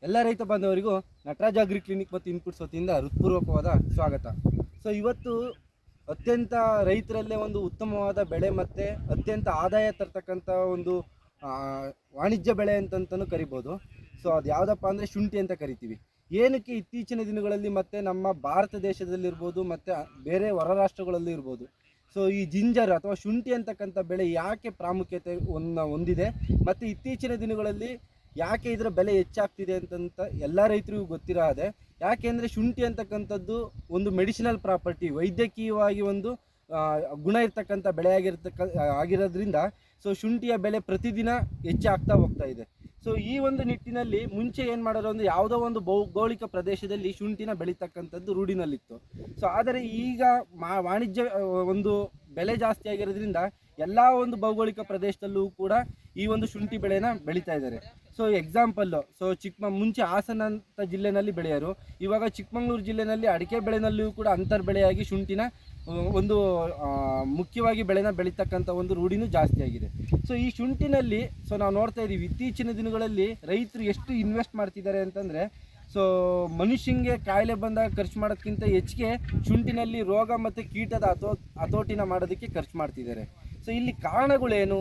ಎಲ್ಲ ರೈತ ಬಾಂಧವರಿಗೂ Nataraj agri clinic ಮತ್ತು ಇನ್ಪುಟ್ಸ್ ವತಿಯಿಂದ ಹೃತ್ಪೂರ್ವಕವಾದ ಸ್ವಾಗತ. ಸೊ ಇವತ್ತು ಅತ್ಯಂತ ರೈತರಲ್ಲೇ ಒಂದು ಉತ್ತಮವಾದ ಬೆಳೆ ಮತ್ತು ಅತ್ಯಂತ ಆದಾಯ ತರ್ತಕ್ಕಂಥ ಒಂದು ವಾಣಿಜ್ಯ ಬೆಳೆ ಅಂತಂತಲೂ ಕರಿಬೋದು. ಸೊ ಅದು ಯಾವುದಪ್ಪ ಅಂದರೆ ಶುಂಠಿ ಅಂತ ಕರಿತೀವಿ. ಏನಕ್ಕೆ ಇತ್ತೀಚಿನ ದಿನಗಳಲ್ಲಿ ಮತ್ತು ನಮ್ಮ ಭಾರತ ದೇಶದಲ್ಲಿರ್ಬೋದು ಮತ್ತು ಬೇರೆ ಹೊರ ರಾಷ್ಟ್ರಗಳಲ್ಲೂ ಇರ್ಬೋದು, ಸೊ ಈ ಜಿಂಜರ್ ಅಥವಾ ಶುಂಠಿ ಅಂತಕ್ಕಂಥ ಬೆಳೆ ಯಾಕೆ ಪ್ರಾಮುಖ್ಯತೆ ಹೊಂದಿದೆ ಮತ್ತು ಇತ್ತೀಚಿನ ದಿನಗಳಲ್ಲಿ ಯಾಕೆ ಇದರ ಬೆಲೆ ಹೆಚ್ಚಾಗ್ತಿದೆ ಅಂತಂತ ಎಲ್ಲ ರೈತರಿಗೂ ಗೊತ್ತಿರೋ ಹಾಗೆ. ಯಾಕೆಂದರೆ ಶುಂಠಿ ಅಂತಕ್ಕಂಥದ್ದು ಒಂದು ಮೆಡಿಸಿನಲ್ ಪ್ರಾಪರ್ಟಿ, ವೈದ್ಯಕೀಯವಾಗಿ ಒಂದು ಗುಣ ಇರ್ತಕ್ಕಂಥ ಬೆಳೆ ಆಗಿರೋದ್ರಿಂದ ಸೊ ಶುಂಠಿಯ ಬೆಲೆ ಪ್ರತಿದಿನ ಹೆಚ್ಚಾಗ್ತಾ ಹೋಗ್ತಾ ಇದೆ. ಸೊ ಈ ಒಂದು ನಿಟ್ಟಿನಲ್ಲಿ ಮುಂಚೆ ಏನು ಮಾಡೋದು ಅಂದರೆ ಯಾವುದೋ ಒಂದು ಭೌಗೋಳಿಕ ಪ್ರದೇಶದಲ್ಲಿ ಶುಂಠಿನ ಬೆಳೀತಕ್ಕಂಥದ್ದು ರೂಢಿನಲ್ಲಿತ್ತು. ಸೊ ಆದರೆ ಈಗ ವಾಣಿಜ್ಯ ಒಂದು ಬೆಲೆ ಜಾಸ್ತಿ ಆಗಿರೋದ್ರಿಂದ ಎಲ್ಲ ಒಂದು ಭೌಗೋಳಿಕ ಪ್ರದೇಶದಲ್ಲೂ ಕೂಡ ಈ ಒಂದು ಶುಂಠಿ ಬೆಳೆನ ಬೆಳೀತಾ ಇದ್ದಾರೆ. ಸೊ ಎಕ್ಸಾಂಪಲ್ಲು, ಸೊ ಮುಂಚೆ ಹಾಸನ ಅಂತ ಜಿಲ್ಲೆನಲ್ಲಿ ಬೆಳೆಯೋರು, ಇವಾಗ ಚಿಕ್ಕಮಗಳೂರು ಜಿಲ್ಲೆನಲ್ಲಿ ಅಡಿಕೆ ಬೆಳೆನಲ್ಲಿಯೂ ಕೂಡ ಅಂತರ್ ಬೆಳೆಯಾಗಿ ಶುಂಠಿನ ಒಂದು ಮುಖ್ಯವಾಗಿ ಬೆಳೆನ ಬೆಳೀತಕ್ಕಂಥ ಒಂದು ರೂಢಿನೂ ಜಾಸ್ತಿ ಆಗಿದೆ. ಸೊ ಈ ಶುಂಠಿನಲ್ಲಿ ಸೊ ನಾವು ನೋಡ್ತಾ ಇದ್ದೀವಿ ಇತ್ತೀಚಿನ ದಿನಗಳಲ್ಲಿ ರೈತರು ಎಷ್ಟು ಇನ್ವೆಸ್ಟ್ ಮಾಡ್ತಿದ್ದಾರೆ ಅಂತಂದರೆ, ಸೊ ಮನುಷ್ಯಂಗೆ ಕಾಯಿಲೆ ಬಂದಾಗ ಖರ್ಚು ಮಾಡೋದಕ್ಕಿಂತ ಹೆಚ್ಚಿಗೆ ಶುಂಠಿನಲ್ಲಿ ರೋಗ ಮತ್ತು ಕೀಟದ ಹತೋಟಿನ ಮಾಡೋದಕ್ಕೆ ಖರ್ಚು ಮಾಡ್ತಿದ್ದಾರೆ. ಸೊ ಇಲ್ಲಿ ಕಾರಣಗಳೇನು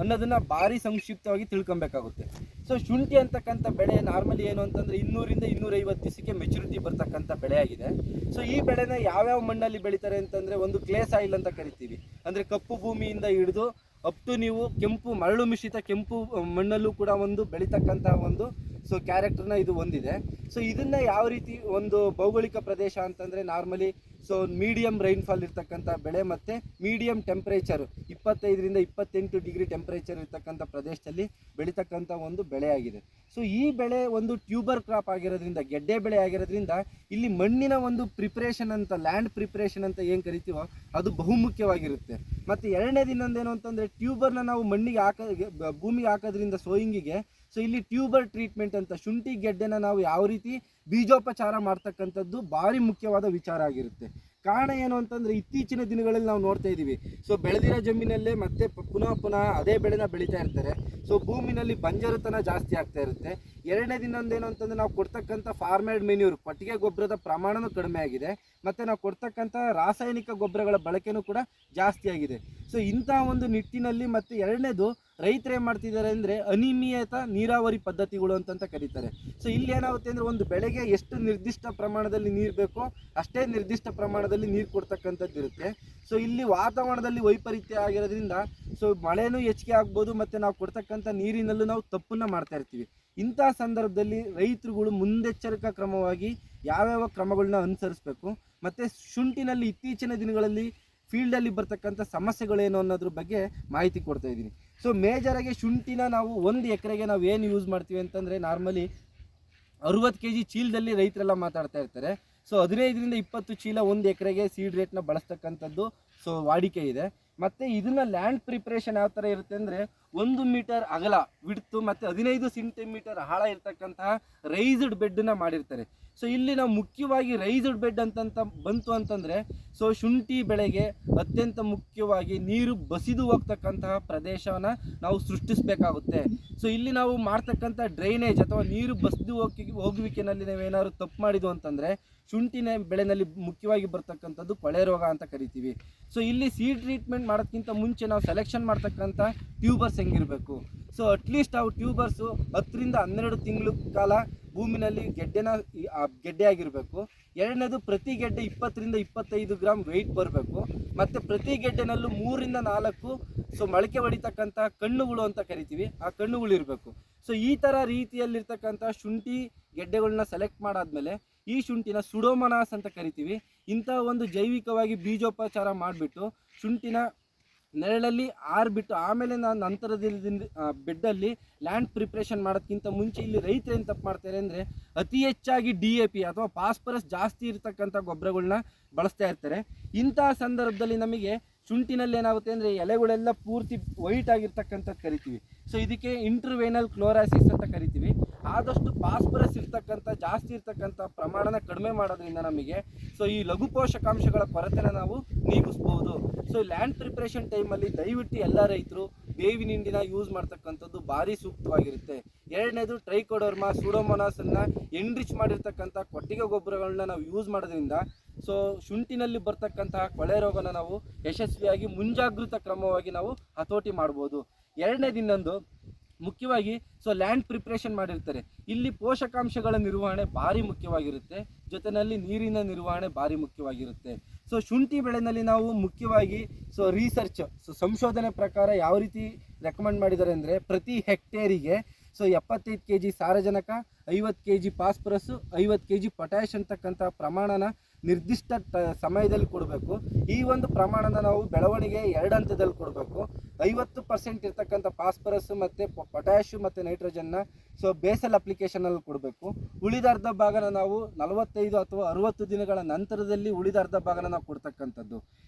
ಅನ್ನೋದನ್ನು ಭಾರಿ ಸಂಕ್ಷಿಪ್ತವಾಗಿ ತಿಳ್ಕೊಬೇಕಾಗುತ್ತೆ. ಸೊ ಶುಂಠಿ ಅಂತಕ್ಕಂಥ ಬೆಳೆ ನಾರ್ಮಲಿ ಏನು ಅಂತಂದರೆ 200 ರಿಂದ 250 ದಿವಸಕ್ಕೆ ಮೆಚುರಿಟಿ ಬರ್ತಕ್ಕಂಥ ಬೆಳೆ ಆಗಿದೆ. ಸೊ ಈ ಬೆಳೆನ ಯಾವ್ಯಾವ ಮಣ್ಣಲ್ಲಿ ಬೆಳೀತಾರೆ ಅಂತಂದರೆ, ಒಂದು ಕ್ಲೇ ಸಾಯಿಲ್ ಅಂತ ಕರಿತೀವಿ, ಅಂದರೆ ಕಪ್ಪು ಭೂಮಿಯಿಂದ ಹಿಡಿದು ಅಪ್ ಟು ನೀವು ಕೆಂಪು ಮರಳು ಮಿಶ್ರಿತ ಕೆಂಪು ಮಣ್ಣಲ್ಲೂ ಕೂಡ ಒಂದು ಬೆಳೀತಕ್ಕಂಥ ಒಂದು ಸೊ ಕ್ಯಾರೆಕ್ಟರ್ನ ಇದು ಹೊಂದಿದೆ. ಸೊ ಇದನ್ನು ಯಾವ ರೀತಿ ಒಂದು ಭೌಗೋಳಿಕ ಪ್ರದೇಶ ಅಂತಂದರೆ ನಾರ್ಮಲಿ ಸೊ ಮೀಡಿಯಮ್ ರೈನ್ಫಾಲ್ ಇರ್ತಕ್ಕಂಥ ಬೆಳೆ ಮತ್ತು ಮೀಡಿಯಮ್ ಟೆಂಪ್ರೇಚರ್ 25 ರಿಂದ 28 ಡಿಗ್ರಿ ಟೆಂಪ್ರೇಚರ್ ಇರ್ತಕ್ಕಂಥ ಪ್ರದೇಶದಲ್ಲಿ ಬೆಳೀತಕ್ಕಂಥ ಒಂದು ಬೆಳೆಯಾಗಿದೆ. ಸೊ ಈ ಬೆಳೆ ಒಂದು ಟ್ಯೂಬರ್ ಕ್ರಾಪ್ ಆಗಿರೋದ್ರಿಂದ, ಗೆಡ್ಡೆ ಬೆಳೆ ಆಗಿರೋದ್ರಿಂದ ಇಲ್ಲಿ ಮಣ್ಣಿನ ಒಂದು ಪ್ರಿಪ್ರೇಷನ್ ಅಂತ, ಲ್ಯಾಂಡ್ ಪ್ರಿಪ್ರೇಷನ್ ಅಂತ ಏನು ಕರಿತೀವೋ ಅದು ಬಹುಮುಖ್ಯವಾಗಿರುತ್ತೆ. ಮತ್ತು ಎರಡನೇದು ಇನ್ನೊಂದೇನು ಅಂತಂದರೆ, ಟ್ಯೂಬರ್ನ ನಾವು ಮಣ್ಣಿಗೆ ಭೂಮಿಗೆ ಹಾಕೋದ್ರಿಂದ ಸೋಯಿಂಗಿಗೆ, ಸೊ ಇಲ್ಲಿ ಟ್ಯೂಬರ್ ಟ್ರೀಟ್ಮೆಂಟ್ ಅಂತ ಶುಂಠಿ ಗೆಡ್ಡೆನ ನಾವು ಯಾವ ರೀತಿ ಬೀಜೋಪಚಾರ ಮಾಡ್ತಕ್ಕಂಥದ್ದು ಭಾರಿ ಮುಖ್ಯವಾದ ವಿಚಾರ ಆಗಿರುತ್ತೆ. ಕಾರಣ ಏನು ಅಂತಂದರೆ, ಇತ್ತೀಚಿನ ದಿನಗಳಲ್ಲಿ ನಾವು ನೋಡ್ತಾ ಇದ್ದೀವಿ, ಸೊ ಬೆಳೆದಿರೋ ಜಮೀನಲ್ಲೇ ಮತ್ತೆ ಪುನಃ ಅದೇ ಬೆಳೆನ ಬೆಳೀತಾ ಇರ್ತಾರೆ. ಸೊ ಭೂಮಿನಲ್ಲಿ ಬಂಜರುತನ ಜಾಸ್ತಿ ಆಗ್ತಾ ಇರುತ್ತೆ. ಎರಡನೇ ದಿನೊಂದೇನು ಅಂತಂದರೆ, ನಾವು ಕೊಡ್ತಕ್ಕಂಥ ಫಾರ್ಮೇಡ್ ಮೆನ್ಯೂರ್, ಕೊಟ್ಟಿಗೆ ಗೊಬ್ಬರದ ಪ್ರಮಾಣವೂ ಕಡಿಮೆ ಆಗಿದೆ ಮತ್ತು ನಾವು ಕೊಡ್ತಕ್ಕಂಥ ರಾಸಾಯನಿಕ ಗೊಬ್ಬರಗಳ ಬಳಕೆನೂ ಕೂಡ ಜಾಸ್ತಿ ಆಗಿದೆ. ಸೊ ಇಂಥ ಒಂದು ನಿಟ್ಟಿನಲ್ಲಿ ಮತ್ತು ಎರಡನೇದು ರೈತರು ಏನು ಮಾಡ್ತಿದ್ದಾರೆ ಅಂದರೆ ಅನಿಯಮಿತ ನೀರಾವರಿ ಪದ್ಧತಿಗಳು ಅಂತಂತ ಕರೀತಾರೆ. ಸೊ ಇಲ್ಲಿ ಏನಾಗುತ್ತೆ ಅಂದರೆ, ಒಂದು ಬೆಳೆಗೆ ಎಷ್ಟು ನಿರ್ದಿಷ್ಟ ಪ್ರಮಾಣದಲ್ಲಿ ನೀರು ಬೇಕೋ ಅಷ್ಟೇ ನಿರ್ದಿಷ್ಟ ಪ್ರಮಾಣದಲ್ಲಿ ನೀರು ಕೊಡ್ತಕ್ಕಂಥದ್ದು ಇರುತ್ತೆ. ಸೊ ಇಲ್ಲಿ ವಾತಾವರಣದಲ್ಲಿ ವೈಪರೀತ್ಯ ಆಗಿರೋದ್ರಿಂದ ಸೊ ಮಳೆನೂ ಹೆಚ್ಚಿಗೆ ಆಗ್ಬೋದು ಮತ್ತು ನಾವು ಕೊಡ್ತಕ್ಕಂಥ ನೀರಿನಲ್ಲೂ ನಾವು ತಪ್ಪನ್ನು ಮಾಡ್ತಾ ಇರ್ತೀವಿ. ಇಂಥ ಸಂದರ್ಭದಲ್ಲಿ ರೈತರುಗಳು ಮುನ್ನೆಚ್ಚರಿಕಾ ಕ್ರಮವಾಗಿ ಯಾವ್ಯಾವ ಕ್ರಮಗಳನ್ನ ಅನುಸರಿಸಬೇಕು ಮತ್ತು ಶುಂಠಿನಲ್ಲಿ ಇತ್ತೀಚಿನ ದಿನಗಳಲ್ಲಿ ಫೀಲ್ಡಲ್ಲಿ ಬರ್ತಕ್ಕಂಥ ಸಮಸ್ಯೆಗಳೇನು ಅನ್ನೋದ್ರ ಬಗ್ಗೆ ಮಾಹಿತಿ ಕೊಡ್ತಾ ಇದ್ದೀನಿ. ಸೊ ಮೇಜರಾಗಿ ಶುಂಠಿನ ನಾವು 1 ಎಕರೆಗೆ ನಾವು ಏನು ಯೂಸ್ ಮಾಡ್ತೀವಿ ಅಂತಂದರೆ, ನಾರ್ಮಲಿ 60 kg ಚೀಲದಲ್ಲಿ ರೈತರೆಲ್ಲ ಮಾತಾಡ್ತಾ ಇರ್ತಾರೆ. ಸೊ 15 ರಿಂದ 20 ಚೀಲ 1 ಎಕರೆಗೆ ಸೀಡ್ ರೇಟ್ನ ಬಳಸ್ತಕ್ಕಂಥದ್ದು ಸೊ ವಾಡಿಕೆ ಇದೆ. ಮತ್ತು ಇದನ್ನು ಲ್ಯಾಂಡ್ ಪ್ರಿಪ್ರೇಷನ್ ಯಾವ ಥರ ಇರುತ್ತೆ ಅಂದರೆ, 1 ಮೀಟರ್ ಅಗಲ ವಿಡ್ತು ಮತ್ತು 15 ಸೆಂಟಿಮೀಟರ್ ಆಳ ಇರ್ತಕ್ಕಂತಹ ರೈಸ್ಡ್ ಬೆಡ್ಡನ್ನು ಮಾಡಿರ್ತಾರೆ. ಸೊ ಇಲ್ಲಿ ನಾವು ಮುಖ್ಯವಾಗಿ ರೈಸ್ಡ್ ಬೆಡ್ ಅಂತಂತ ಬಂತು ಅಂತಂದರೆ, ಸೊ ಶುಂಠಿ ಬೆಳೆಗೆ ಅತ್ಯಂತ ಮುಖ್ಯವಾಗಿ ನೀರು ಬಸಿದು ಹೋಗ್ತಕ್ಕಂತಹ ಪ್ರದೇಶವನ್ನು ನಾವು ಸೃಷ್ಟಿಸಬೇಕಾಗುತ್ತೆ. ಸೊ ಇಲ್ಲಿ ನಾವು ಮಾಡ್ತಕ್ಕಂಥ ಡ್ರೈನೇಜ್ ಅಥವಾ ನೀರು ಬಸಿದು ಹೋಗುವಿಕೆನಲ್ಲಿ ನಾವೇನಾದ್ರು ತಪ್ಪು ಮಾಡಿದ್ವು ಅಂತಂದರೆ, ಶುಂಠಿನ ಬೆಳೆನಲ್ಲಿ ಮುಖ್ಯವಾಗಿ ಬರ್ತಕ್ಕಂಥದ್ದು ಕೊಳೆ ರೋಗ ಅಂತ ಕರಿತೀವಿ. ಸೊ ಇಲ್ಲಿ ಸೀಡ್ ಟ್ರೀಟ್ಮೆಂಟ್ ಮಾಡೋದಕ್ಕಿಂತ ಮುಂಚೆ ನಾವು ಸೆಲೆಕ್ಷನ್ ಮಾಡ್ತಕ್ಕಂಥ ಟ್ಯೂಬರ್ಸ್ ಹೆಂಗಿರಬೇಕು, ಸೊ ಅಟ್ಲೀಸ್ಟ್ ಅವು ಟ್ಯೂಬರ್ಸು 10 ರಿಂದ 12 ತಿಂಗಳು ಕಾಲ ಭೂಮಿನಲ್ಲಿ ಗೆಡ್ಡೆ ಆಗಿರಬೇಕು. ಎರಡನೇದು ಪ್ರತಿ ಗೆಡ್ಡೆ 20 ರಿಂದ 25 ಗ್ರಾಮ್ ವೆಯ್ಟ್ ಬರಬೇಕು. ಮತ್ತು ಪ್ರತಿ ಗೆಡ್ಡೆನಲ್ಲೂ 3 ರಿಂದ 4 ಸೊ ಮೊಳಕೆ ಹೊಡಿತಕ್ಕಂಥ ಕಣ್ಣುಗಳು ಅಂತ ಕರಿತೀವಿ, ಆ ಕಣ್ಣುಗಳು ಇರಬೇಕು. ಸೊ ಈ ಥರ ರೀತಿಯಲ್ಲಿರ್ತಕ್ಕಂಥ ಶುಂಠಿ ಗೆಡ್ಡೆಗಳನ್ನ ಸೆಲೆಕ್ಟ್ ಮಾಡಾದ್ಮೇಲೆ ಈ ಶುಂಠಿನ ಸುಡೋಮನಾಸ್ ಅಂತ ಕರಿತೀವಿ. ಇಂಥ ಒಂದು ಜೈವಿಕವಾಗಿ ಬೀಜೋಪಚಾರ ಮಾಡಿಬಿಟ್ಟು ಶುಂಠಿನ ನೆರಳಲ್ಲಿ ಆರಿಬಿಟ್ಟು ಆಮೇಲೆ ನಂತರದಲ್ಲಿ ಬೆಡ್ಡಲ್ಲಿ ಲ್ಯಾಂಡ್ ಪ್ರಿಪ್ರೇಷನ್ ಮಾಡೋದಕ್ಕಿಂತ ಮುಂಚೆ ಇಲ್ಲಿ ರೈತರು ಏನು ತಪ್ಪು ಮಾಡ್ತಾರೆ ಅಂದರೆ, ಅತಿ ಹೆಚ್ಚಾಗಿ DAP ಅಥವಾ ಫಾಸ್ಫರಸ್ ಜಾಸ್ತಿ ಇರತಕ್ಕಂಥ ಗೊಬ್ಬರಗಳನ್ನ ಬಳಸ್ತಾ ಇರ್ತಾರೆ. ಇಂತಹ ಸಂದರ್ಭದಲ್ಲಿ ನಮಗೆ ಶುಂಠಿನಲ್ಲಿ ಏನಾಗುತ್ತೆ ಅಂದರೆ ಎಲೆಗಳೆಲ್ಲ ಪೂರ್ತಿ ವೈಟ್ ಆಗಿರ್ತಕ್ಕಂಥದ್ದು ಕರಿತೀವಿ. ಸೊ ಇದಕ್ಕೆ ಇಂಟರ್ವೇನಲ್ ಕ್ಲೋರಾಸಿಸ್ ಅಂತ ಕರಿತೀವಿ. ಆದಷ್ಟು ಫಾಸ್ಫರಸ್ ಜಾಸ್ತಿ ಇರ್ತಕ್ಕಂಥ ಪ್ರಮಾಣನ ಕಡಿಮೆ ಮಾಡೋದ್ರಿಂದ ನಮಗೆ ಸೊ ಈ ಲಘು ಪೋಷಕಾಂಶಗಳ ಕೊರತೆನ ನಾವು ನೀಗಿಸ್ಬೋದು. ಸೊ ಲ್ಯಾಂಡ್ ಪ್ರಿಪ್ರೇಷನ್ ಟೈಮಲ್ಲಿ ದಯವಿಟ್ಟು ಎಲ್ಲ ರೈತರು ಬೇವಿನ ಹಿಂಡಿನ ಯೂಸ್ ಮಾಡ್ತಕ್ಕಂಥದ್ದು ಭಾರಿ ಸೂಕ್ತವಾಗಿರುತ್ತೆ. ಎರಡನೇದು ಟ್ರೈಕೋಡರ್ಮಾ ಸೂಡೋಮೋನಾಸನ್ನು ಎನ್ರಿಚ್ ಮಾಡಿರ್ತಕ್ಕಂಥ ಕೊಟ್ಟಿಗೆ ಗೊಬ್ಬರಗಳನ್ನ ನಾವು ಯೂಸ್ ಮಾಡೋದ್ರಿಂದ ಸೊ ಶುಂಠಿನಲ್ಲಿ ಬರ್ತಕ್ಕಂತಹ ಕೊಳೆ ರೋಗನ ನಾವು ಯಶಸ್ವಿಯಾಗಿ ಮುಂಜಾಗೃತ ಕ್ರಮವಾಗಿ ನಾವು ಹತೋಟಿ ಮಾಡ್ಬೋದು. ಎರಡನೇದು ಇನ್ನೊಂದು ಮುಖ್ಯವಾಗಿ ಸೊ ಲ್ಯಾಂಡ್ ಪ್ರಿಪ್ರೇಷನ್ ಮಾಡಿರ್ತಾರೆ, ಇಲ್ಲಿ ಪೋಷಕಾಂಶಗಳ ನಿರ್ವಹಣೆ ಭಾರಿ ಮುಖ್ಯವಾಗಿರುತ್ತೆ, ಜೊತೆಯಲ್ಲಿ ನೀರಿನ ನಿರ್ವಹಣೆ ಭಾರಿ ಮುಖ್ಯವಾಗಿರುತ್ತೆ. ಸೊ ಶುಂಠಿ ಬೆಳೆನಲ್ಲಿ ನಾವು ಮುಖ್ಯವಾಗಿ ಸೊ ರಿಸರ್ಚ್ ಸಂಶೋಧನೆ ಪ್ರಕಾರ ಯಾವ ರೀತಿ ರೆಕಮೆಂಡ್ ಮಾಡಿದ್ದಾರೆ ಅಂದರೆ ಪ್ರತಿ ಹೆಕ್ಟೇರಿಗೆ ಸೊ 75 kg ಸಾರಜನಕ, 50 kg ಫಾಸ್ಫರಸ್ಸು, 50 kg ಪೊಟ್ಯಾಷ್ ಅಂತಕ್ಕಂಥ ಪ್ರಮಾಣನ ನಿರ್ದಿಷ್ಟ ಸಮಯದಲ್ಲಿ ಕೊಡಬೇಕು. ಈ ಒಂದು ಪ್ರಮಾಣನ ನಾವು ಬೆಳವಣಿಗೆ 2 ಹಂತದಲ್ಲಿ ಕೊಡಬೇಕು. 50% ಇರ್ತಕ್ಕಂಥ ಫಾಸ್ಫರಸ್ ಮತ್ತು ಪೊಟ್ಯಾಷು ಮತ್ತು ನೈಟ್ರೋಜನ್ನ ಸೊ ಬೇಸಲ್ ಅಪ್ಲಿಕೇಶನಲ್ಲಿ ಕೊಡಬೇಕು. ಉಳಿದ ಅರ್ಧ ಭಾಗನ ನಾವು 45 ಅಥವಾ 60 ದಿನಗಳ ನಂತರದಲ್ಲಿ ಉಳಿದ ಅರ್ಧ ಭಾಗನ ನಾವು ಕೊಡ್ತಕ್ಕಂಥದ್ದು.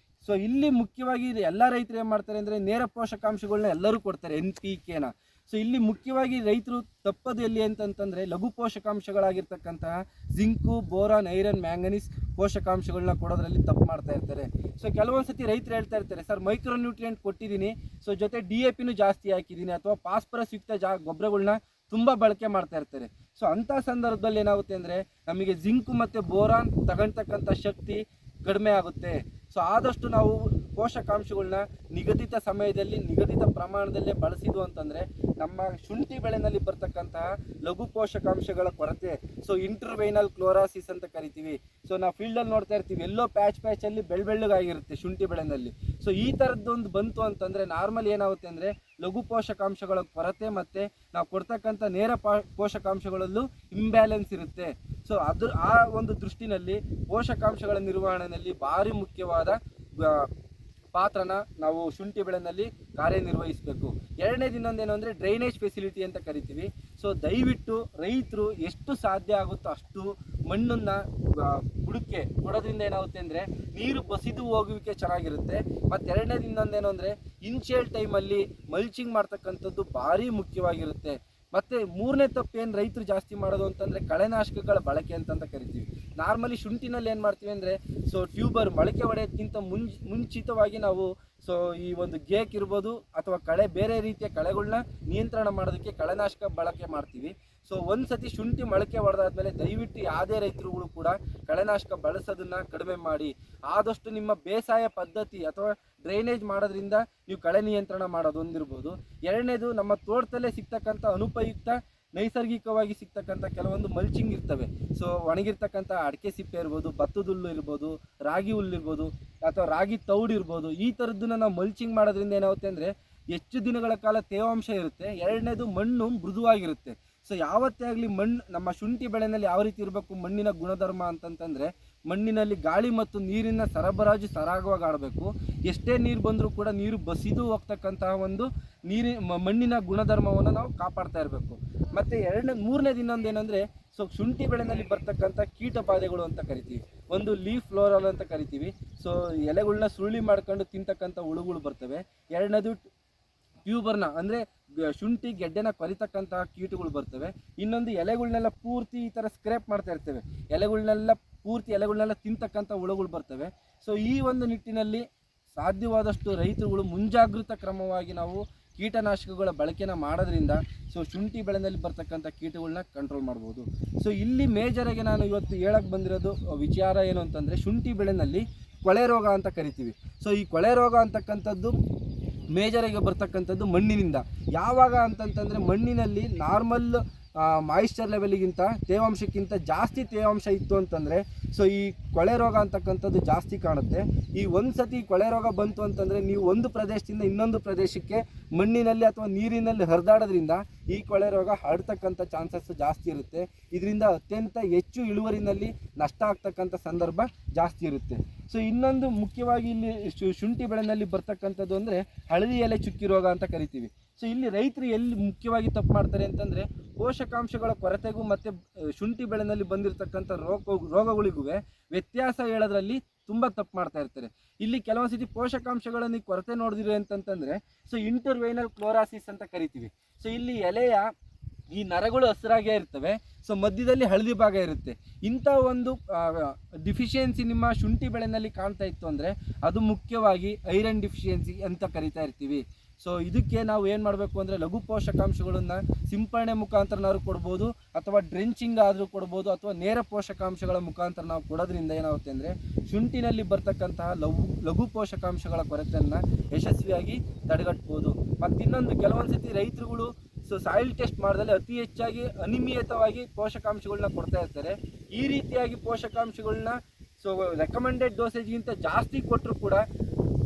ಸೊ ಇಲ್ಲಿ ಮುಖ್ಯವಾಗಿ ಎಲ್ಲ ರೈತರು ಏನು ಮಾಡ್ತಾರೆ ಅಂದರೆ ನೇರ ಪೋಷಕಾಂಶಗಳನ್ನ ಎಲ್ಲರೂ ಕೊಡ್ತಾರೆ, NPKನ. ಸೊ ಇಲ್ಲಿ ಮುಖ್ಯವಾಗಿ ರೈತರು ತಪ್ಪದು ಎಲ್ಲಿ ಅಂತಂತಂದರೆ ಲಘು ಪೋಷಕಾಂಶಗಳಾಗಿರ್ತಕ್ಕಂತಹ ಜಿಂಕು, ಬೋರಾನ್, ಐರನ್, ಮ್ಯಾಂಗನೀಸ್ ಪೋಷಕಾಂಶಗಳನ್ನ ಕೊಡೋದ್ರಲ್ಲಿ ತಪ್ಪು ಮಾಡ್ತಾ ಇರ್ತಾರೆ. ಸೊ ಕೆಲವೊಂದು ಸತಿ ರೈತರು ಹೇಳ್ತಾ ಇರ್ತಾರೆ, ಸರ್ ಮೈಕ್ರೋ ನ್ಯೂಟ್ರಿಯೆಂಟ್ ಕೊಟ್ಟಿದ್ದೀನಿ, ಸೊ ಜೊತೆ DAPನೂ ಜಾಸ್ತಿ ಹಾಕಿದ್ದೀನಿ ಅಥವಾ ಫಾಸ್ಫರಸ್ ಯುಕ್ತ ಗೊಬ್ಬರಗಳನ್ನ ತುಂಬ ಬಳಕೆ ಮಾಡ್ತಾ ಇರ್ತಾರೆ. ಸೊ ಅಂಥ ಸಂದರ್ಭದಲ್ಲಿ ಏನಾಗುತ್ತೆ ಅಂದರೆ ನಮಗೆ ಜಿಂಕು ಮತ್ತು ಬೋರಾನ್ ತಗೊಳ್ತಕ್ಕಂಥ ಶಕ್ತಿ ಕಡಿಮೆ ಆಗುತ್ತೆ. ಸೊ ಆದಷ್ಟು ನಾವು ಪೋಷಕಾಂಶಗಳನ್ನ ನಿಗದಿತ ಸಮಯದಲ್ಲಿ ನಿಗದಿತ ಪ್ರಮಾಣದಲ್ಲೇ ಬಳಸಿದ್ವು ಅಂತಂದರೆ ನಮ್ಮ ಶುಂಠಿ ಬೆಳೆನಲ್ಲಿ ಬರ್ತಕ್ಕಂತಹ ಲಘು ಪೋಷಕಾಂಶಗಳ ಕೊರತೆ, ಸೊ ಇಂಟರ್ವೈನಲ್ ಕ್ಲೋರಾಸಿಸ್ ಅಂತ ಕರಿತೀವಿ. ಸೊ ನಾವು ಫೀಲ್ಡಲ್ಲಿ ನೋಡ್ತಾ ಇರ್ತೀವಿ, ಎಲ್ಲೋ ಪ್ಯಾಚಲ್ಲಿ ಬೆಳ್ಳಗಾಗಿರುತ್ತೆ ಶುಂಠಿ ಬೆಳೆನಲ್ಲಿ. ಸೊ ಈ ಥರದ್ದೊಂದು ಬಂತು ಅಂತಂದರೆ ನಾರ್ಮಲ್ ಏನಾಗುತ್ತೆ ಅಂದರೆ ಲಘು ಪೋಷಕಾಂಶಗಳ ಕೊರತೆ ಮತ್ತು ನಾವು ಕೊಡ್ತಕ್ಕಂಥ ನೇರ ಪೋಷಕಾಂಶಗಳಲ್ಲೂ ಇಂಬ್ಯಾಲೆನ್ಸ್ ಇರುತ್ತೆ. ಸೊ ಆ ಒಂದು ದೃಷ್ಟಿನಲ್ಲಿ ಪೋಷಕಾಂಶಗಳ ನಿರ್ವಹಣೆಯಲ್ಲಿ ಭಾರಿ ಮುಖ್ಯವಾದ ಪಾತ್ರನ ನಾವು ಶುಂಠಿ ಬೆಳೆನಲ್ಲಿ ಕಾರ್ಯನಿರ್ವಹಿಸಬೇಕು. ಎರಡನೇದು ಇನ್ನೊಂದೇನು ಅಂದರೆ ಡ್ರೈನೇಜ್ ಫೆಸಿಲಿಟಿ ಅಂತ ಕರಿತೀವಿ. ಸೊ ದಯವಿಟ್ಟು ರೈತರು ಎಷ್ಟು ಸಾಧ್ಯ ಆಗುತ್ತೋ ಅಷ್ಟು ಮಣ್ಣನ್ನು ಬುಡಕ್ಕೆ ಕೊಡೋದ್ರಿಂದ ಏನಾಗುತ್ತೆ ಅಂದರೆ ನೀರು ಬಸಿದು ಹೋಗುವಿಕೆ ಚೆನ್ನಾಗಿರುತ್ತೆ. ಮತ್ತು ಎರಡನೇದು ಇನ್ನೊಂದೇನು ಅಂದರೆ ಇನ್ಶಿಯಲ್ ಟೈಮಲ್ಲಿ ಮಲ್ಚಿಂಗ್ ಮಾಡ್ತಕ್ಕಂಥದ್ದು ಭಾರಿ ಮುಖ್ಯವಾಗಿರುತ್ತೆ. ಮತ್ತು ಮೂರನೇ ತಪ್ಪು ಏನು ರೈತರು ಜಾಸ್ತಿ ಮಾಡೋದು ಅಂತಂದರೆ ಕಳೆನಾಶಕಗಳ ಬಳಕೆ ಅಂತ ಕರಿತೀವಿ. ನಾರ್ಮಲಿ ಶುಂಠಿನಲ್ಲಿ ಏನು ಮಾಡ್ತೀವಿ ಅಂದರೆ ಸೊ ಟ್ಯೂಬರ್ ಮೊಳಕೆ ಹೊಡೆಯೋದಕ್ಕಿಂತ ಮುಂಚಿತವಾಗಿ ನಾವು ಸೊ ಈ ಒಂದು ಗೇಕ್ ಇರ್ಬೋದು ಅಥವಾ ಬೇರೆ ರೀತಿಯ ಕಳೆಗಳನ್ನ ನಿಯಂತ್ರಣ ಮಾಡೋದಕ್ಕೆ ಕಳೆನಾಶಕ ಬಳಕೆ ಮಾಡ್ತೀವಿ. ಸೊ ಒಂದು ಸತಿ ಶುಂಠಿ ಮೊಳಕೆ ಹೊಡೆದಾದ್ಮೇಲೆ ದಯವಿಟ್ಟು ಯಾವುದೇ ರೈತರುಗಳು ಕೂಡ ಕಳೆನಾಶಕ ಬಳಸೋದನ್ನು ಕಡಿಮೆ ಮಾಡಿ. ಆದಷ್ಟು ನಿಮ್ಮ ಬೇಸಾಯ ಪದ್ಧತಿ ಅಥವಾ ಡ್ರೈನೇಜ್ ಮಾಡೋದ್ರಿಂದ ನೀವು ಕಳೆ ನಿಯಂತ್ರಣ ಮಾಡೋದೊಂದಿರ್ಬೋದು. ಎರಡನೇದು ನಮ್ಮ ತೋಟದಲ್ಲೇ ಸಿಗ್ತಕ್ಕಂಥ ಅನುಪಯುಕ್ತ ನೈಸರ್ಗಿಕವಾಗಿ ಸಿಗ್ತಕ್ಕಂಥ ಕೆಲವೊಂದು ಮಲ್ಚಿಂಗ್ ಇರ್ತವೆ. ಸೊ ಒಣಗಿರ್ತಕ್ಕಂಥ ಅಡಿಕೆ ಸಿಪ್ಪೆ ಇರ್ಬೋದು, ಭತ್ತದ ಹುಲ್ಲು ಇರ್ಬೋದು, ರಾಗಿ ಹುಲ್ಲು ಇರ್ಬೋದು ಅಥವಾ ರಾಗಿ ತೌಡು ಇರ್ಬೋದು. ಈ ಥರದ್ದನ್ನು ನಾವು ಮಲ್ಚಿಂಗ್ ಮಾಡೋದ್ರಿಂದ ಏನಾಗುತ್ತೆ ಅಂದರೆ ಹೆಚ್ಚು ದಿನಗಳ ಕಾಲ ತೇವಾಂಶ ಇರುತ್ತೆ. ಎರಡನೇದು ಮಣ್ಣು ಮೃದುವಾಗಿರುತ್ತೆ. ಸೊ ಯಾವತ್ತೇ ಆಗಲಿ ನಮ್ಮ ಶುಂಠಿ ಬೆಳೆನಲ್ಲಿ ಯಾವ ರೀತಿ ಇರಬೇಕು ಮಣ್ಣಿನ ಗುಣಧರ್ಮ ಅಂತಂತಂದರೆ ಮಣ್ಣಿನಲ್ಲಿ ಗಾಳಿ ಮತ್ತು ನೀರಿನ ಸರಬರಾಜು ಸರಾಗವಾಗಿ ಆಡಬೇಕು. ಎಷ್ಟೇ ನೀರು ಬಂದರೂ ಕೂಡ ನೀರು ಬಸಿದು ಹೋಗ್ತಕ್ಕಂತಹ ಒಂದು ಮಣ್ಣಿನ ಗುಣಧರ್ಮವನ್ನು ನಾವು ಕಾಪಾಡ್ತಾ ಇರಬೇಕು. ಮತ್ತು ಮೂರನೇದು ಇನ್ನೊಂದು ಏನಂದರೆ ಸೊ ಶುಂಠಿ ಬೆಳೆನಲ್ಲಿ ಬರ್ತಕ್ಕಂಥ ಕೀಟ ಬಾಧೆಗಳು ಅಂತ ಕರಿತೀವಿ. ಒಂದು ಲೀಫ್ ಫ್ಲೋರಲ್ ಅಂತ ಕರಿತೀವಿ. ಸೊ ಎಲೆಗಳನ್ನ ಸುರುಳಿ ಮಾಡ್ಕೊಂಡು ತಿಂತಕ್ಕಂಥ ಹುಳುಗಳು ಬರ್ತವೆ. ಎರಡನೇದು ಟ್ಯೂಬರ್ನ ಅಂದರೆ ಶುಂಠಿ ಗೆಡ್ಡೆನ ಕೊರಿತಕ್ಕಂತಹ ಕೀಟಗಳು ಬರ್ತವೆ. ಇನ್ನೊಂದು ಎಲೆಗಳನ್ನೆಲ್ಲ ಪೂರ್ತಿ ಈ ಥರ ಸ್ಕ್ರೇಪ್ ಮಾಡ್ತಾ ಇರ್ತೇವೆ, ಎಲೆಗಳನ್ನೆಲ್ಲ ತಿಂತಕ್ಕಂಥ ಹುಳುಗಳು ಬರ್ತವೆ. ಸೊ ಈ ಒಂದು ನಿಟ್ಟಿನಲ್ಲಿ ಸಾಧ್ಯವಾದಷ್ಟು ರೈತರುಗಳು ಮುಂಜಾಗೃತ ಕ್ರಮವಾಗಿ ನಾವು ಕೀಟನಾಶಕಗಳ ಬಳಕೆನ ಮಾಡೋದ್ರಿಂದ ಸೊ ಶುಂಠಿ ಬೆಳೆನಲ್ಲಿ ಬರ್ತಕ್ಕಂಥ ಕೀಟಗಳನ್ನ ಕಂಟ್ರೋಲ್ ಮಾಡ್ಬೋದು. ಸೊ ಇಲ್ಲಿ ಮೇಜರಾಗಿ ನಾನು ಇವತ್ತು ಹೇಳಕ್ಕೆ ಬಂದಿರೋದು ವಿಚಾರ ಏನು ಅಂತಂದರೆ ಶುಂಠಿ ಬೆಳೆನಲ್ಲಿ ಕೊಳೆ ರೋಗ ಅಂತ ಕರಿತೀವಿ. ಸೊ ಈ ಕೊಳೆ ರೋಗ ಅಂತಕ್ಕಂಥದ್ದು ಮೇಜರಾಗಿ ಬರ್ತಕ್ಕಂಥದ್ದು ಮಣ್ಣಿನಿಂದ. ಯಾವಾಗ ಅಂತಂತಂದರೆ ಮಣ್ಣಿನಲ್ಲಿ ನಾರ್ಮಲ್ ಮಾಯಿಶ್ಚರ್ ಲೆವೆಲಿಗಿಂತ ತೇವಾಂಶಕ್ಕಿಂತ ಜಾಸ್ತಿ ತೇವಾಂಶ ಇತ್ತು ಅಂತಂದರೆ ಸೊ ಈ ಕೊಳೆ ರೋಗ ಅಂತಕ್ಕಂಥದ್ದು ಜಾಸ್ತಿ ಕಾಣುತ್ತೆ. ಈ ಒಂದು ಸತಿ ಕೊಳೆ ರೋಗ ಬಂತು ಅಂತಂದರೆ ನೀವು ಒಂದು ಪ್ರದೇಶದಿಂದ ಇನ್ನೊಂದು ಪ್ರದೇಶಕ್ಕೆ ಮಣ್ಣಿನಲ್ಲಿ ಅಥವಾ ನೀರಿನಲ್ಲಿ ಹರಿದಾಡೋದ್ರಿಂದ ಈ ಕೊಳೆ ರೋಗ ಹರಡ್ತಕ್ಕಂಥ ಚಾನ್ಸಸ್ ಜಾಸ್ತಿ ಇರುತ್ತೆ. ಇದರಿಂದ ಅತ್ಯಂತ ಹೆಚ್ಚು ಇಳುವರಿನಲ್ಲಿ ನಷ್ಟ ಆಗ್ತಕ್ಕಂಥ ಸಂದರ್ಭ ಜಾಸ್ತಿ ಇರುತ್ತೆ. ಸೊ ಇನ್ನೊಂದು ಮುಖ್ಯವಾಗಿ ಇಲ್ಲಿ ಶುಂಠಿ ಬೆಳೆನಲ್ಲಿ ಬರ್ತಕ್ಕಂಥದ್ದು ಅಂದರೆ ಹಳದಿ ಎಲೆ ಚುಕ್ಕಿ ರೋಗ ಅಂತ ಕರಿತೀವಿ. ಸೊ ಇಲ್ಲಿ ರೈತರು ಎಲ್ಲಿ ಮುಖ್ಯವಾಗಿ ತಪ್ಪು ಮಾಡ್ತಾರೆ ಅಂತಂದರೆ ಪೋಷಕಾಂಶಗಳ ಕೊರತೆಗೂ ಮತ್ತು ಶುಂಠಿ ಬೆಳೆನಲ್ಲಿ ಬಂದಿರತಕ್ಕಂಥ ರೋಗಗಳಿಗೂ ವ್ಯತ್ಯಾಸ ಹೇಳೋದ್ರಲ್ಲಿ ತುಂಬ ತಪ್ಪು ಮಾಡ್ತಾ ಇರ್ತಾರೆ. ಇಲ್ಲಿ ಕೆಲವೊಂದು ಸತಿ ಪೋಷಕಾಂಶಗಳನ್ನು ಕೊರತೆ ನೋಡಿದಿರಿ ಅಂತಂತಂದರೆ ಸೊ ಇಂಟರ್ವೈನಲ್ ಕ್ಲೋರಾಸಿಸ್ ಅಂತ ಕರಿತೀವಿ. ಸೊ ಇಲ್ಲಿ ಎಲೆಯ ಈ ನರಗಳು ಹಸಿರಾಗೇ ಇರ್ತವೆ. ಸೊ ಮಧ್ಯದಲ್ಲಿ ಹಳದಿ ಭಾಗ ಇರುತ್ತೆ. ಇಂಥ ಒಂದು ಡಿಫಿಷಿಯನ್ಸಿ ನಿಮ್ಮ ಶುಂಠಿ ಬೆಳೆನಲ್ಲಿ ಕಾಣ್ತಾ ಇತ್ತು ಅಂದರೆ ಅದು ಮುಖ್ಯವಾಗಿ ಐರನ್ ಡಿಫಿಷಿಯನ್ಸಿ ಅಂತ ಕರಿತಾ ಇರ್ತೀವಿ. ಸೊ ಇದಕ್ಕೆ ನಾವು ಏನು ಮಾಡಬೇಕು ಅಂದರೆ ಲಘು ಪೋಷಕಾಂಶಗಳನ್ನು ಸಿಂಪರಣೆ ಮುಖಾಂತರ ನಾವು ಕೊಡ್ಬೋದು, ಅಥವಾ ಡ್ರೆಂಚಿಂಗ್ ಆದರೂ ಕೊಡ್ಬೋದು, ಅಥವಾ ನೇರ ಪೋಷಕಾಂಶಗಳ ಮುಖಾಂತರ ನಾವು ಕೊಡೋದ್ರಿಂದ ಏನಾಗುತ್ತೆ ಅಂದರೆ ಶುಂಠಿನಲ್ಲಿ ಬರ್ತಕ್ಕಂತಹ ಲಘು ಪೋಷಕಾಂಶಗಳ ಕೊರತೆಯನ್ನು ಯಶಸ್ವಿಯಾಗಿ ತಡೆಗಟ್ಬೋದು. ಮತ್ತು ಇನ್ನೊಂದು, ಕೆಲವೊಂದು ಸತಿ ರೈತರುಗಳು ಸಾಯಿಲ್ ಟೆಸ್ಟ್ ಮಾಡಿದಲ್ಲಿ ಅತಿ ಹೆಚ್ಚಾಗಿ ಅನಿಯಮಿತವಾಗಿ ಪೋಷಕಾಂಶಗಳನ್ನ ಕೊಡ್ತಾ ಇರ್ತಾರೆ. ಈ ರೀತಿಯಾಗಿ ಪೋಷಕಾಂಶಗಳನ್ನ ರೆಕಮೆಂಡೆಡ್ ಡೋಸೇಜ್ಗಿಂತ ಜಾಸ್ತಿ ಕೊಟ್ಟರು ಕೂಡ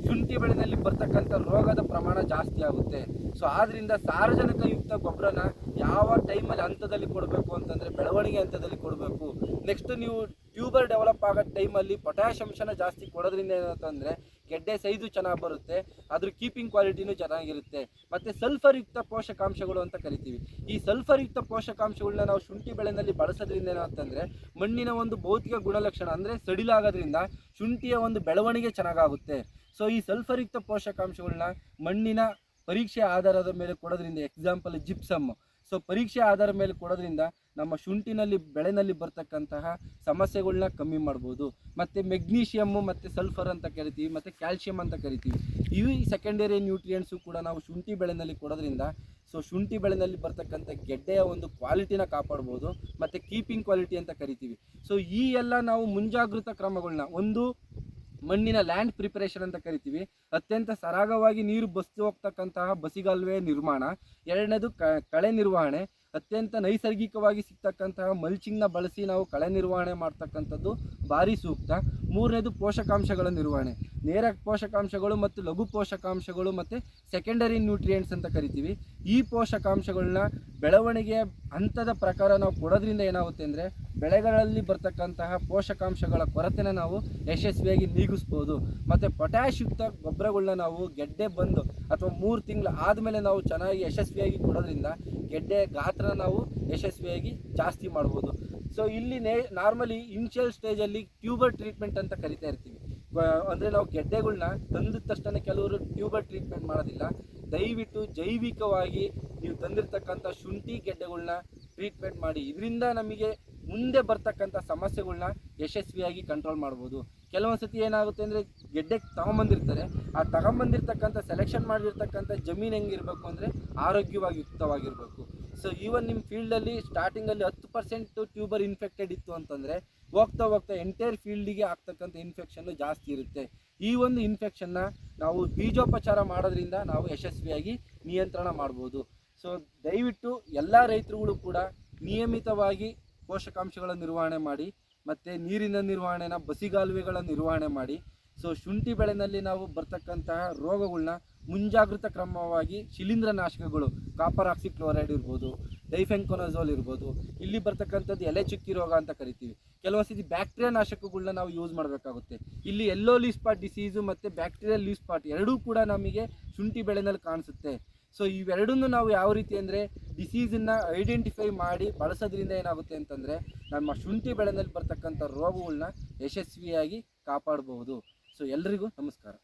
ಶುಂಠಿ ಬೆಳೆನಲ್ಲಿ ಬರ್ತಕ್ಕಂಥ ರೋಗದ ಪ್ರಮಾಣ ಜಾಸ್ತಿ ಆಗುತ್ತೆ. ಸೊ ಆದ್ದರಿಂದ ಸಾರಜನಕಯುಕ್ತ ಗೊಬ್ಬರನ ಯಾವ ಟೈಮಲ್ಲಿ ಹಂತದಲ್ಲಿ ಕೊಡಬೇಕು ಅಂತಂದರೆ ಬೆಳವಣಿಗೆ ಹಂತದಲ್ಲಿ ಕೊಡಬೇಕು. ನೆಕ್ಸ್ಟ್ ನೀವು ಟ್ಯೂಬರ್ ಡೆವಲಪ್ ಆಗೋ ಟೈಮಲ್ಲಿ ಪೊಟ್ಯಾಷ್ ಅಂಶನ ಜಾಸ್ತಿ ಕೊಡೋದ್ರಿಂದ ಏನಂತಂದರೆ ಗೆಡ್ಡೆ ಸೈಜು ಚೆನ್ನಾಗಿ ಬರುತ್ತೆ, ಅದ್ರ ಕೀಪಿಂಗ್ ಕ್ವಾಲಿಟಿನೂ ಚೆನ್ನಾಗಿರುತ್ತೆ. ಮತ್ತು ಸಲ್ಫರ್ ಯುಕ್ತ ಪೋಷಕಾಂಶಗಳು ಅಂತ ಕರಿತೀವಿ. ಈ ಸಲ್ಫರ್ ಯುಕ್ತ ಪೋಷಕಾಂಶಗಳನ್ನ ನಾವು ಶುಂಠಿ ಬೆಳೆನಲ್ಲಿ ಬಳಸೋದ್ರಿಂದ ಏನಂತಂದರೆ ಮಣ್ಣಿನ ಒಂದು ಭೌತಿಕ ಗುಣಲಕ್ಷಣ ಅಂದರೆ ಸಡಿಲಾಗೋದ್ರಿಂದ ಶುಂಠಿಯ ಒಂದು ಬೆಳವಣಿಗೆ ಚೆನ್ನಾಗಾಗುತ್ತೆ. ಸೊ ಈ ಸಲ್ಫರ್ ಯುಕ್ತ ಪೋಷಕಾಂಶಗಳನ್ನ ಮಣ್ಣಿನ ಪರೀಕ್ಷೆ ಆಧಾರದ ಮೇಲೆ ಕೊಡೋದ್ರಿಂದ, ಎಕ್ಸಾಂಪಲ್ ಜಿಪ್ಸಮ್, ಸೊ ಪರೀಕ್ಷೆ ಆಧಾರದ ಮೇಲೆ ಕೊಡೋದ್ರಿಂದ ನಮ್ಮ ಶುಂಠಿನಲ್ಲಿ ಬೆಳೆನಲ್ಲಿ ಬರ್ತಕ್ಕಂತಹ ಸಮಸ್ಯೆಗಳನ್ನ ಕಮ್ಮಿ ಮಾಡ್ಬೋದು. ಮತ್ತು ಮೆಗ್ನೀಷಿಯಮ್ಮು ಮತ್ತು ಸಲ್ಫರ್ ಅಂತ ಕರಿತೀವಿ, ಮತ್ತು ಕ್ಯಾಲ್ಶಿಯಮ್ ಅಂತ ಕರಿತೀವಿ. ಇವು ಸೆಕೆಂಡರಿ ನ್ಯೂಟ್ರಿಯೆಂಟ್ಸು ಕೂಡ ನಾವು ಶುಂಠಿ ಬೆಳೆನಲ್ಲಿ ಕೊಡೋದ್ರಿಂದ ಸೊ ಶುಂಠಿ ಬೆಳೆನಲ್ಲಿ ಬರ್ತಕ್ಕಂಥ ಗೆಡ್ಡೆಯ ಒಂದು ಕ್ವಾಲಿಟಿನ ಕಾಪಾಡ್ಬೋದು, ಮತ್ತು ಕೀಪಿಂಗ್ ಕ್ವಾಲಿಟಿ ಅಂತ ಕರಿತೀವಿ. ಸೊ ಈ ಎಲ್ಲ ನಾವು ಮುಂಜಾಗೃತ ಕ್ರಮಗಳನ್ನ, ಒಂದು ಮಣ್ಣಿನ ಲ್ಯಾಂಡ್ ಪ್ರಿಪರೇಷನ್ ಅಂತ ಕರಿತೀವಿ, ಅತ್ಯಂತ ಸರಾಗವಾಗಿ ನೀರು ಬಸ್ತು ಹೋಗ್ತಕ್ಕಂತಹ ಬಸಿಗಾಲುವೆ ನಿರ್ಮಾಣ. ಎರಡನೇದು ಕಳೆ ನಿರ್ವಹಣೆ, ಅತ್ಯಂತ ನೈಸರ್ಗಿಕವಾಗಿ ಸಿಗ್ತಕ್ಕಂತಹ ಮಲ್ಚಿಂಗ್ನ ಬಳಸಿ ನಾವು ಕಳೆ ನಿರ್ವಹಣೆ ಮಾಡ್ತಕ್ಕಂಥದ್ದು ಭಾರಿ ಸೂಕ್ತ. ಮೂರನೇದು ಪೋಷಕಾಂಶಗಳ ನಿರ್ವಹಣೆ, ನೇರ ಪೋಷಕಾಂಶಗಳು ಮತ್ತು ಲಘು ಪೋಷಕಾಂಶಗಳು ಮತ್ತು ಸೆಕೆಂಡರಿ ನ್ಯೂಟ್ರಿಯೆಂಟ್ಸ್ ಅಂತ ಕರಿತೀವಿ. ಈ ಪೋಷಕಾಂಶಗಳನ್ನ ಬೆಳವಣಿಗೆಯ ಹಂತದ ಪ್ರಕಾರ ನಾವು ಕೊಡೋದ್ರಿಂದ ಏನಾಗುತ್ತೆ ಅಂದರೆ ಬೆಳೆಗಳಲ್ಲಿ ಬರ್ತಕ್ಕಂತಹ ಪೋಷಕಾಂಶಗಳ ಕೊರತೆನ ನಾವು ಯಶಸ್ವಿಯಾಗಿ ನೀಗಿಸ್ಬೋದು. ಮತ್ತು ಪೊಟ್ಯಾಷ್ ಯುಕ್ತ ಗೊಬ್ಬರಗಳನ್ನ ನಾವು ಗೆಡ್ಡೆ ಬಂದು ಅಥವಾ 3 ತಿಂಗಳು ಆದಮೇಲೆ ನಾವು ಚೆನ್ನಾಗಿ ಯಶಸ್ವಿಯಾಗಿ ಕೊಡೋದ್ರಿಂದ ಗೆಡ್ಡೆ ಗಾತ್ರನ ನಾವು ಯಶಸ್ವಿಯಾಗಿ ಜಾಸ್ತಿ ಮಾಡ್ಬೋದು. ಸೊ ಇಲ್ಲಿ ನಾರ್ಮಲಿ ಇನಿಷಿಯಲ್ ಸ್ಟೇಜಲ್ಲಿ ಟ್ಯೂಬರ್ ಟ್ರೀಟ್ಮೆಂಟ್ ಅಂತ ಕರಿತಾ ಇರ್ತೀವಿ. ಅಂದರೆ ನಾವು ಗೆಡ್ಡೆಗಳನ್ನ ತಂದ ತಕ್ಷಣ ಕೆಲವರು ಟ್ಯೂಬರ್ ಟ್ರೀಟ್ಮೆಂಟ್ ಮಾಡೋದಿಲ್ಲ. ದಯವಿಟ್ಟು ಜೈವಿಕವಾಗಿ ನೀವು ತಂದಿರ್ತಕ್ಕಂಥ ಶುಂಠಿ ಗೆಡ್ಡೆಗಳನ್ನ ಟ್ರೀಟ್ಮೆಂಟ್ ಮಾಡಿ. ಇದರಿಂದ ನಮಗೆ ಮುಂದೆ ಬರ್ತಕ್ಕಂಥ ಸಮಸ್ಯೆಗಳನ್ನ ಯಶಸ್ವಿಯಾಗಿ ಕಂಟ್ರೋಲ್ ಮಾಡ್ಬೋದು. ಕೆಲವೊಂದು ಸತಿ ಏನಾಗುತ್ತೆ ಅಂದರೆ ಗೆಡ್ಡೆ ತಗೊಂಬಂದಿರ್ತಾರೆ, ಆ ತಗೊಂಬಂದಿರ್ತಕ್ಕಂಥ ಸೆಲೆಕ್ಷನ್ ಮಾಡಿರ್ತಕ್ಕಂಥ ಜಮೀನು ಹೆಂಗಿರಬೇಕು ಅಂದರೆ ಆರೋಗ್ಯವಾಗಿ ಯುಕ್ತವಾಗಿರಬೇಕು. ಸೊ ಈವನ್ ನಿಮ್ಮ ಫೀಲ್ಡಲ್ಲಿ ಸ್ಟಾರ್ಟಿಂಗಲ್ಲಿ 10% ಟ್ಯೂಬರ್ ಇನ್ಫೆಕ್ಟೆಡ್ ಇತ್ತು ಅಂತಂದರೆ ಹೋಗ್ತಾ ಹೋಗ್ತಾ ಎಂಟೈರ್ ಫೀಲ್ಡಿಗೆ ಆಗ್ತಕ್ಕಂಥ ಇನ್ಫೆಕ್ಷನ್ನು ಜಾಸ್ತಿ ಇರುತ್ತೆ. ಈ ಒಂದು ಇನ್ಫೆಕ್ಷನ್ನ ನಾವು ಬೀಜೋಪಚಾರ ಮಾಡೋದ್ರಿಂದ ನಾವು ಯಶಸ್ವಿಯಾಗಿ ನಿಯಂತ್ರಣ ಮಾಡ್ಬೋದು. ಸೊ ದಯವಿಟ್ಟು ಎಲ್ಲ ರೈತರುಗಳು ಕೂಡ ನಿಯಮಿತವಾಗಿ ಪೋಷಕಾಂಶಗಳ ನಿರ್ವಹಣೆ ಮಾಡಿ, ಮತ್ತು ನೀರಿನ ನಿರ್ವಹಣೆನ, ಬಸಿಗಾಲುವೆಗಳ ನಿರ್ವಹಣೆ ಮಾಡಿ. ಸೊ ಶುಂಠಿ ಬೆಳೆನಲ್ಲಿ ನಾವು ಬರ್ತಕ್ಕಂತಹ ರೋಗಗಳನ್ನ ಮುಂಜಾಗೃತ ಕ್ರಮವಾಗಿ ಶಿಲೀಂಧ್ರನಾಶಕಗಳು, ಕಾಪರ್ ಆಕ್ಸಿಕ್ಲೋರೈಡ್ ಇರ್ಬೋದು, ಡೈಫೆನ್ಕೊನಜೋಲ್ ಇರ್ಬೋದು, ಇಲ್ಲಿ ಬರ್ತಕ್ಕಂಥದ್ದು ಎಲೆ ಚುಕ್ಕಿ ರೋಗ ಅಂತ ಕರಿತೀವಿ. ಕೆಲವೊಂದು ಸತಿ ಬ್ಯಾಕ್ಟೀರಿಯಾ ನಾಶಕಗಳನ್ನ ನಾವು ಯೂಸ್ ಮಾಡಬೇಕಾಗುತ್ತೆ. ಇಲ್ಲಿ ಎಲ್ಲೋ ಲೀಫ್ ಸ್ಪಾಟ್ ಡಿಸೀಸು ಮತ್ತು ಬ್ಯಾಕ್ಟೀರಿಯಲ್ ಲೀಫ್ ಸ್ಪಾಟ್ ಎರಡೂ ಕೂಡ ನಮಗೆ ಶುಂಠಿ ಬೆಳೆನಲ್ಲಿ ಕಾಣಿಸುತ್ತೆ. ಸೊ ಇವೆರಡನ್ನೂ ನಾವು ಯಾವ ರೀತಿ ಅಂದರೆ ಡಿಸೀಸನ್ನು ಐಡೆಂಟಿಫೈ ಮಾಡಿ ಬಳಸೋದ್ರಿಂದ ಏನಾಗುತ್ತೆ ಅಂತಂದರೆ ನಮ್ಮ ಶುಂಠಿ ಬೆಳೆನಲ್ಲಿ ಬರ್ತಕ್ಕಂಥ ರೋಗಗಳನ್ನ ಯಶಸ್ವಿಯಾಗಿ ಕಾಪಾಡಬಹುದು. ಸೊ ಎಲ್ರಿಗೂ ನಮಸ್ಕಾರ.